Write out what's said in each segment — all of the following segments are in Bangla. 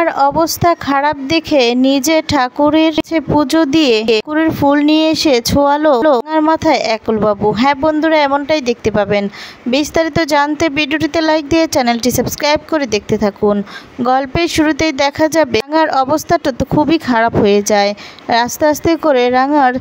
রাঙার অবস্থা খারাপ দেখে নিজে ঠাকুরের পুজো দিয়ে ঠাকুরের ফুল নিয়ে এসে ছোঁয়ালো রাঙার মাথায় একলবাবু। হ্যাঁ বন্ধুরা, এমনটাই দেখতে পাবেন। বিস্তারিত জানতে ভিডিওটিতে লাইক দিয়ে চ্যানেলটি সাবস্ক্রাইব করে দেখতে থাকুন। গল্পের শুরুতেই দেখা যাবে রাঙার অবস্থাটা তো খুবই খারাপ হয়ে যায়। আস্তে আস্তে করে রাঙার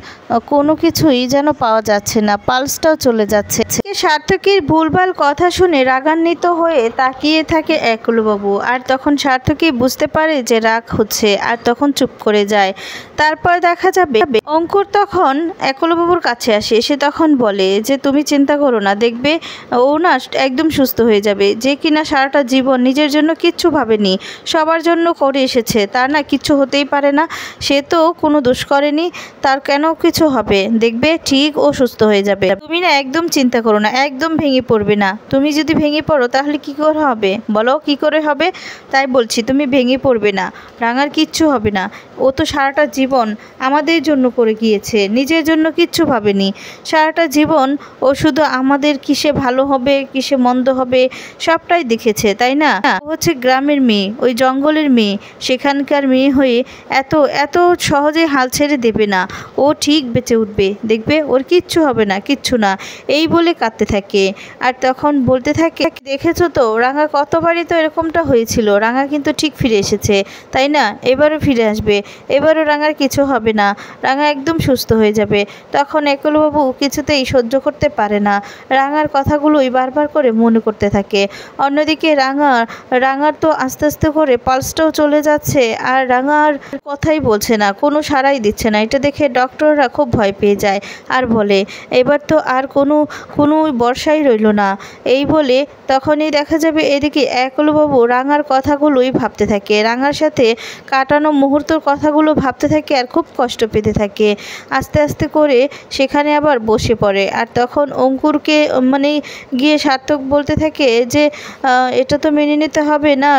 কোনো কিছুই যেন পাওয়া যাচ্ছে না, পালসটাও চলে যাচ্ছে। সার্থকীর ভুলভাল কথা শুনে রাগান্বিত হয়ে তাকিয়ে থাকে একলবাবু। আর তখন সার্থকী বুঝতে পারে যে রাগ হচ্ছে, আর তখন চুপ করে যায়। তারপর দেখা যাবে অঙ্কুর তখন একলবাবুর কাছে আসে। সে তখন বলে যে তুমি চিন্তা করো না, দেখবে ও না একদম সুস্থ হয়ে যাবে। যে কিনা সারাটা জীবন নিজের জন্য কিচ্ছু ভাবেনি, সবার জন্য করে এসেছে, তার না কিচ্ছু হতেই পারে না। সে তো কোনো দোষ করেনি, তার কেন কিছু হবে? দেখবে ঠিক ও সুস্থ হয়ে যাবে। তুমি না একদম চিন্তা করো না, একদম ভেঙে পড়বে না। তুমি যদি ভেঙে পড়ো তাহলে কি করে হবে বলো? কি করে হবে? তাই বলছি তুমি ভেঙে পড়বে না, রাঙার কিচ্ছু হবে না। ও তো সারাটা জীবন আমাদের জন্য করে গিয়েছে, নিজের জন্য কিচ্ছু ভাবেনি। সারাটা জীবন ও শুধু আমাদের কিসে ভালো হবে কিসে মন্দ হবে সবটাই দেখেছে, তাই না? ও হচ্ছে গ্রামের মেয়ে, ওই জঙ্গলের মেয়ে, সেখানকার মেয়ে হয়ে এত এত সহজে হাল ছেড়ে দেবে না। ও ঠিক বেঁচে উঠবে, দেখবে ওর কিচ্ছু হবে না, কিচ্ছু না। এই বলে কাঁদতে থাকে। আর তখন বলতে থাকে দেখেছো তো রাঙা কতবারই তো এরকমটা হয়েছিল, রাঙা কিন্তু ঠিক ফিরে এসেছে, তাই না? এবারও ফিরে আসবে, এবারও রাঙার কিছু হবে না, রাঙা একদম সুস্থ হয়ে যাবে। তখন একলবাবু কিছুতেই সহ্য করতে পারে না, রাঙার কথাগুলোই বারবার করে মনে করতে থাকে। অন্যদিকে রাঙার তো আস্তে আস্তে করে পালসটাও চলে যাচ্ছে, আর রাঙার কথাই বলছে না, কোনো সাড়াই দিচ্ছে না। এটা দেখে ডক্টররা খুব ভয় পেয়ে যায় আর বলে এবার তো আর কোনো বর্ষাই রইল না। এই বলে তখনই দেখা যাবে এদিকে একলবাবু রাঙার কথাগুলোই ভাবতে থাকে, রাঙার সাথে কাটানো মুহূর্তের কথাগুলো ভাবতে থাকে আর খুব কষ্ট পেতে থাকে। আস্তে আস্তে করে সেখানে আবার বসে পড়ে। আর তখন অঙ্কুরকে গিয়ে সার্থক বলতে থাকে যে এটা তো মেনে নিতে হবে না,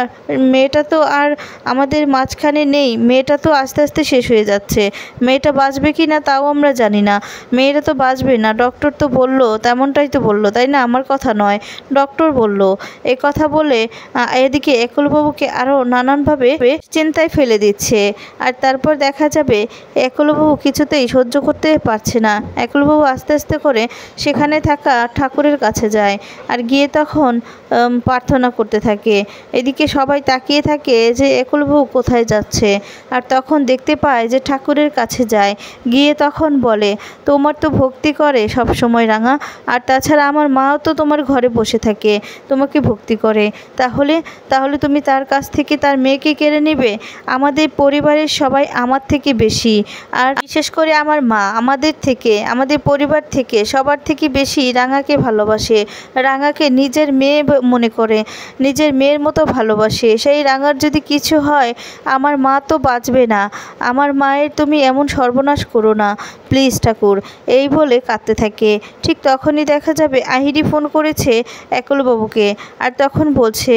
মেয়েটা তো আর আমাদের মাঝখানে নেই, মেয়েটা তো আস্তে আস্তে শেষ হয়ে যাচ্ছে, মেয়েটা বাঁচবে কি না তাও আমরা জানি না, মেয়েটা তো বাঁচবে না, ডক্টর তো বলল, তেমনটাই তো বলল, তাই না? আমার কথা নয়, ডক্টর বলল। এ কথা বলে এদিকে একলবাবুকে আরও নানানভাবে চিন্তায় ফেলে দিচ্ছে। আর তারপর দেখা যাবে একলবাবু কিছুতেই সহ্য করতে পারছে না। একলবাবু আস্তে আস্তে করে সেখানে থাকা ঠাকুরের কাছে যায়, আর গিয়ে তখন প্রার্থনা করতে থাকে। এদিকে সবাই তাকিয়ে থাকে যে একলবাবু কোথায় যাচ্ছে। আর তখন দেখতে পায় যে ঠাকুরের কাছে যায়, গিয়ে তখন বলে তোমার তো ভক্তি করে সব সময় রাঙা, আর তাছাড়া আমার মাও তো তোমার ঘরে বসে থাকে, তোমাকে ভক্তি করে, তাহলে তুমি তার কাছ থেকে তার মেয়েকে কেড়ে নেবে? আমাদের পরিবারের সবাই আমার থেকে বেশি, আর বিশেষ করে আমার মা আমাদের পরিবার থেকে সবার থেকে বেশি রাঙাকে ভালোবাসে, রাঙাকে নিজের মেয়ে মনে করে, নিজের মেয়ের মতো ভালোবাসে। সেই রাঙার যদি কিছু হয় আমার মা তো বাঁচবে না, আমার মায়ের তুমি এমন সর্বনাশ করো না প্লিজ ঠাকুর। এই বলে কাঁদতে থাকে। ঠিক তখনই দেখা যাবে আহিরি ফোন করেছে একলবাবুকে, আর তখন বলছে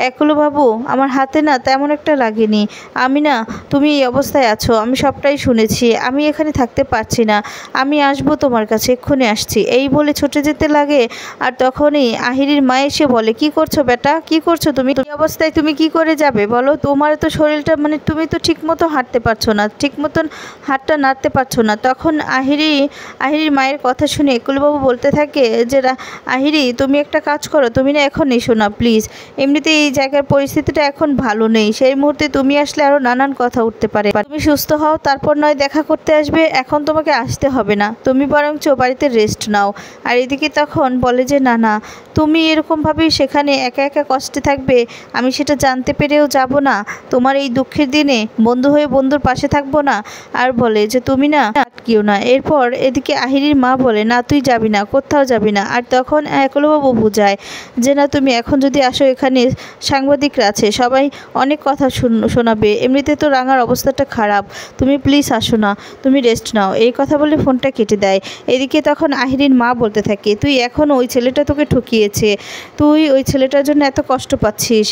একলবাবু আমার হাতে না তেমন একটা লাগেনি, আমি না তুমি এই অবস্থায় আছো আমি সবটাই শুনেছি, আমি এখানে থাকতে পারছি না, আমি আসবো তোমার কাছে, এক্ষুনি আসছি। এই বলে ছুটে যেতে লাগে। আর তখনই আহিরির মা এসে বলে কি করছো বেটা, কি করছো তুমি? এই অবস্থায় তুমি কি করে যাবে বলো? তোমার তো শরীরটা তুমি তো ঠিক মতো হাঁটতে পারছো না, ঠিক মতন হাতটা নাড়তে পারছো না। তখন আহিরির মায়ের কথা শুনে একলবাবু বলতে থাকে যে আহিরি তুমি একটা কাজ করো, তুমি না এখন এসো না প্লিজ, এমনিতে এই জায়গার পরিস্থিতিটা এখন ভালো নেই, সেই মুহূর্তে তুমি আসলে আরও নানান কথা উঠতে পারে, তুমি সুস্থ হও তারপর নয় দেখা করতে আসবে, এখন তোমাকে আসতে হবে না, তুমি বরঞ্চ বাড়িতে রেস্ট নাও। আর এদিকে তখন বলে যে না তুমি এরকমভাবেই সেখানে একা একা কষ্টে থাকবে, আমি সেটা জানতে পেরেও যাব না, তোমার এই দুঃখের দিনে বন্ধু হয়ে বন্ধুর পাশে থাকবো না। আর বলে যে তুমি না আটকিও না। এরপর এদিকে আহিরির মা বলে না তুই যাবি না, কোথাও যাবি না। আর তখন একলবাবু বুঝায় যে না তুমি এখন যদি আসো এখানে সাংবাদিকরা আছে, সবাই অনেক কথা শোনাবে, এমনিতে তো রাঙার অবস্থাটা খারাপ, তুমি প্লিজ আসো না, তুমি রেস্ট নাও। এই কথা বলে ফোনটা কেটে দেয়। এদিকে তখন আহিরির মা বলতে থাকে তুই এখনও ওই ছেলেটা তোকে ঠকিয়েছে, তুই ওই ছেলেটার জন্য এত কষ্ট পাচ্ছিস,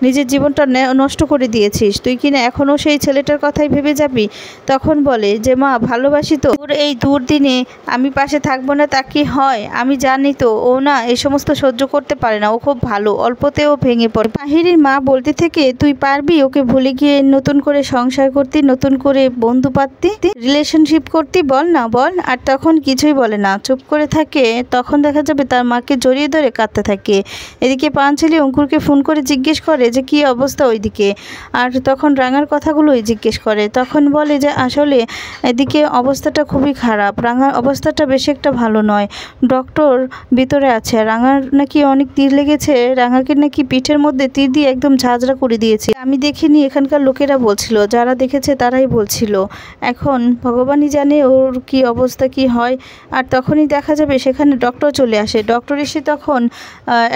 নিজের জীবনটা নষ্ট করে দিয়েছিস, তুই কি না এখনও সেই ছেলেটার কথাই ভেবে যাবি? তখন বলে যে মা ভালো ভালোবাসি তো, ওর এই দুর্দিনে আমি পাশে থাকবো না তা কি হয়? আমি জানি তো ও না এই সমস্ত সহ্য করতে পারে না, ও খুব ভালো, অল্পতেও ভেঙে পড়ে। মাহিরের মা বলতে থেকে তুই পারবি ওকে ভুলে গিয়ে নতুন করে সংসার করতি, নতুন করে বন্ধু পাত্তি, রিলেশনশিপ করতি, বল না বল। আর তখন কিছুই বলে না, চুপ করে থাকে। তখন দেখা যাবে তার মাকে জড়িয়ে ধরে কাঁদতে থাকে। এদিকে পাঞ্চালি অঙ্কুরকে ফোন করে জিজ্ঞেস করে যে কি অবস্থা ওইদিকে, আর তখন রাঙার কথাগুলোই জিজ্ঞেস করে। তখন বলে যে আসলে এদিকে অবস্থাটা খুবই খারাপ, রাঙার অবস্থাটা বেশি একটা ভালো নয়, ডক্টর ভিতরে আছে, রাঙার নাকি অনেক তীর লেগেছে, রাঙাকে নাকি পিঠের মধ্যে তীর দিয়ে একদম ঝাঁঝরা করে দিয়েছে। আমি দেখিনি, এখানকার লোকেরা বলছিল, যারা দেখেছে তারাই বলছিল। এখন ভগবানই জানে ওর কি অবস্থা কি হয়। আর তখনই দেখা যাবে সেখানে ডক্টর চলে আসে। ডক্টর এসে তখন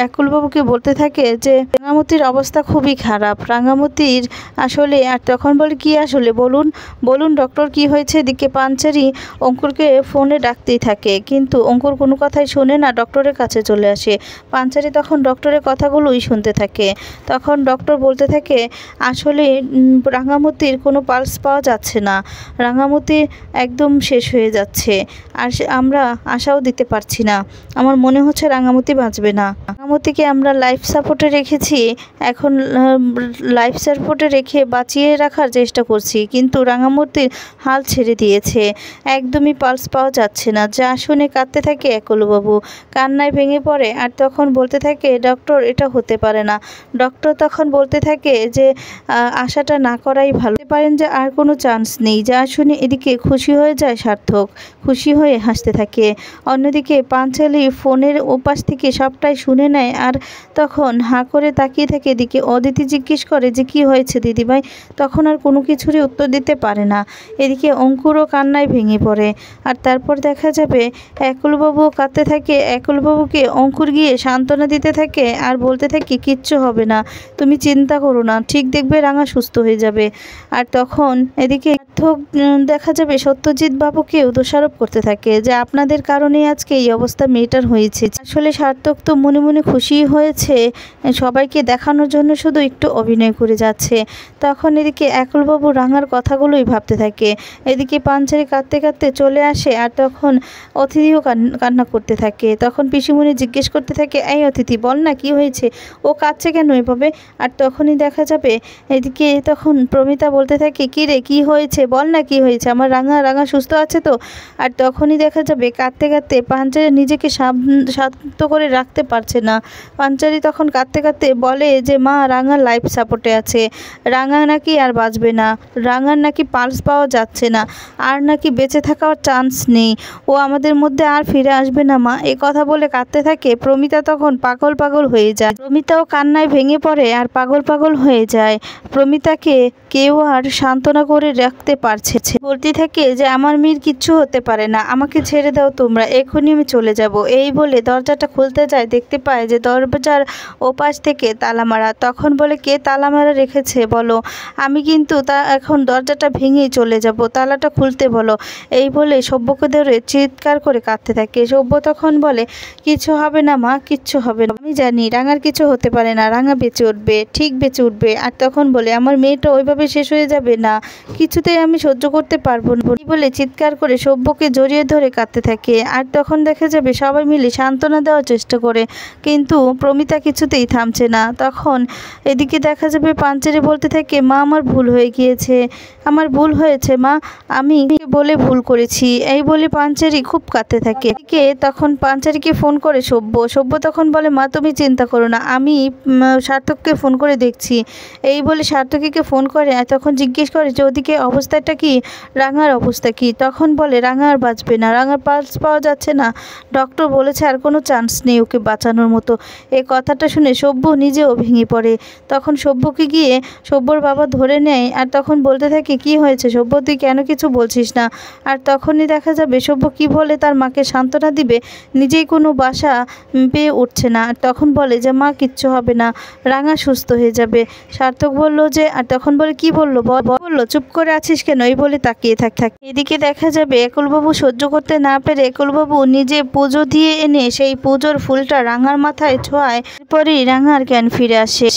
একুলবাবুকে বলতে থাকে যে রাঙামতির অবস্থা খুবই খারাপ, রাঙামতির আসলে। আর তখন বলে কি আসলে বলুন বলুন ডক্টর কি হয়েছে? এদিকে পাঞ্চারি অঙ্কুরকে ফোনে ডাকতেই থাকে, কিন্তু অঙ্কুর কোনো কথাই শোনে না, ডক্টরের কাছে চলে আসে। পাঞ্চারি তখন ডক্টরের কথাগুলোই শুনতে থাকে। তখন ডক্টর বলতে থাকে আসলে রাঙামতির কোনো পালস পাওয়া যাচ্ছে না, রাঙামতি একদম শেষ হয়ে যাচ্ছে, আর আমরা আশাও দিতে পারছি না, আমার মনে হচ্ছে রাঙামতি বাঁচবে না। রাঙামতিকে আমরা লাইফ সাপোর্টে রেখেছি, এখন লাইফ সাপোর্টে রেখে বাঁচিয়ে রাখার চেষ্টা করছি, কিন্তু রাঙামতির হাল ছেড়ে দিয়েছে, একদমই পালস পাওয়া যাচ্ছে না। যা শুনে কাঁদতে থাকে একুলবাবু, কান্নায় ভেঙে পড়ে। আর তখন বলতে থাকে ডক্টর এটা হতে পারে না। ডক্টর তখন বলতে থাকে যে আশাটা না করাই ভালো, পারেন যে আর কোনো চান্স নেই। যা শুনে এদিকে খুশি হয়ে যায় সার্থক, খুশি হয়ে হাসতে থাকে। অন্যদিকে পাঞ্চালি ফোনের ওপাশ থেকে সবটাই শুনে নেয়, আর তখন হাঁ করে তাকিয়ে থাকে। এদিকে অদিতি জিজ্ঞেস করে যে কি হয়েছে দিদিভাই, তখন আর কোনো কিছুরই উত্তর দিতে পারে না। এদিকে অঙ্কুরও কান্নায় ভেঙে পড়ে। আর তারপর দেখা যাবে একুলবাবু কাঁদতে থাকে, একুলবাবুকে অঙ্কুর গিয়ে সান্ত্বনা দিতে থাকে আর বলতে থাকে কিচ্ছু হবে না, তুমি চিন্তা করো না, ঠিক দেখবে রাঙা সুস্থ হয়ে যাবে। আর তখন এদিকে দেখা যাবে সত্যজিৎ বাবুকেও দোষারোপ করতে থাকে যে আপনাদের কারণেই আজকে এই অবস্থা মেয়েটার হয়েছে। আসলে সার্থক তো মনে মনে খুশি হয়েছে, সবাইকে দেখানোর জন্য শুধু একটু অভিনয় করে যাচ্ছে। তখন এদিকে একুলবাবু রাঙার কথাগুলোই ভাবতে থাকে। এদিকে পাঞ্চারি কাঁদতে কাঁদতে চলে আসে, আর তখন অতিথিও কান্না করতে থাকে। তখন পিসিমণি জিজ্ঞেস করতে থাকে এই অতিথি বল না কি হয়েছে, ও কাঁদছে কেন এভাবে? আর তখনই দেখা যাবে এদিকে তখন প্রমিতা বলতে থাকে কি রে কি হয়েছে, বল না কি হয়েছে, আমার রাঙা সুস্থ আছে তো? আর তখনই দেখা যাবে কাঁদতে কাঁদতে পাঞ্চারি নিজেকে শান্ত করে রাখতে পারছে না। পাঞ্চারি তখন কাঁদতে কাঁদতে বলে যে মা রাঙা লাইফ সাপোর্টে আছে, রাঙা নাকি আর বাঁচবে না, রাঙার নাকি পালস পাওয়া যাচ্ছে না, আর নাকি বেঁচে থাকার চান্স নেই, ও আমাদের মধ্যে আর ফিরে আসবে না মা। এ কথা বলে কাঁদতে থাকে। প্রমিতা তখন পাগল হয়ে যায়, প্রমিতাও কান্নায় ভেঙে পড়ে আর পাগল হয়ে যায়। প্রমিতাকে কেউ আর সান্ত্বনা করে রাখতে পারছে, বলতে থাকে যে আমার মেয়ের কিচ্ছু হতে পারে না, আমাকে ছেড়ে দাও তোমরা, এখনই আমি চলে যাব। এই বলে দরজাটা খুলতে যায়, দেখতে পায় যে দরজার ওপাশ থেকে তালা মারা। তখন বলে কে তালা মারা রেখেছে বলো, আমি কিন্তু এখন দরজাটা ভেঙেই চলে যাব, তালাটা খুলতে বলো। এই বলে সব্যকে ধরে চিৎকার করে কাঁদতে থাকে। সব্য তখন বলে কিছু হবে না মা, কিচ্ছু হবে না, আমি জানি রাঙার কিছু হতে পারে না, রাঙা বেঁচে উঠবে, ঠিক বেঁচে উঠবে। আর তখন বলে আমার মেয়েটা ওইভাবে শেষ হয়ে যাবে না, কিছুতেই আমি সহ্য করতে পারবো না বলে চিৎকার করে সব্যকে জড়িয়ে ধরে কাঁদতে থাকে। আর তখন দেখা যাবে সবাই মিলে সান্ত্বনা দেওয়ার চেষ্টা করে, কিন্তু প্রমিতা কিছুতেই থামছে না। তখন এদিকে দেখা যাবে পাঞ্চারি বলতে থাকে মা আমার ভুল হয়ে গিয়েছে, আমার ভুল হয়েছে মা, আমি বলে ভুল করেছি। এই বলে পাঞ্চারি খুব কাঁদতে থাকে। এদিকে তখন পাঞ্চারিকে ফোন করে সব্য তখন বলে মা তুমি চিন্তা করো না, আমি সার্থককে ফোন করে দেখছি। এই বলে সার্থকীকে ফোন করে, আর তখন জিজ্ঞেস করে যে ওদিকে অবস্থাটা কি, রাঙার অবস্থা কি? তখন বলে রাঙা আর বাঁচবে না, রাঙার পালস পাওয়া যাচ্ছে না, ডক্টর বলেছে আর কোনো চান্স নেই ওকে বাঁচানোর মতো। এই কথাটা শুনে সব্য নিজেও ভেঙে পড়ে। তখন সব্যকে গিয়ে সব্যর বাবা ধরে নেয়, আর তখন বলতে থাকে কি হয়েছে সব্য, তুই কেন কিছু বলছিস না? আর তখনই দেখা যাবে সব্য কি বলে তার মাকে সান্ত্বনা দিবে, নিজেই কোনো বাসা পেয়ে উঠছে না। আর তখন বলে যে মা কিচ্ছু হবে না, রাঙা সুস্থ হয়ে যাবে। সার্থক বলল যে, আর তখন বলে কি বললো বললো, চুপ করে আছিস কেন? এই বলে তাকিয়ে থাকে। এদিকে দেখা যাবে একুলবাবু সহ্য করতে না পেরে একুলবাবু নিজে পুজো দিয়ে এনে সেই পুজোর ফুলটা রাঙার মাথায় ছোঁয়ায়, এরপরই রাঙার জ্ঞান ফিরে আসে।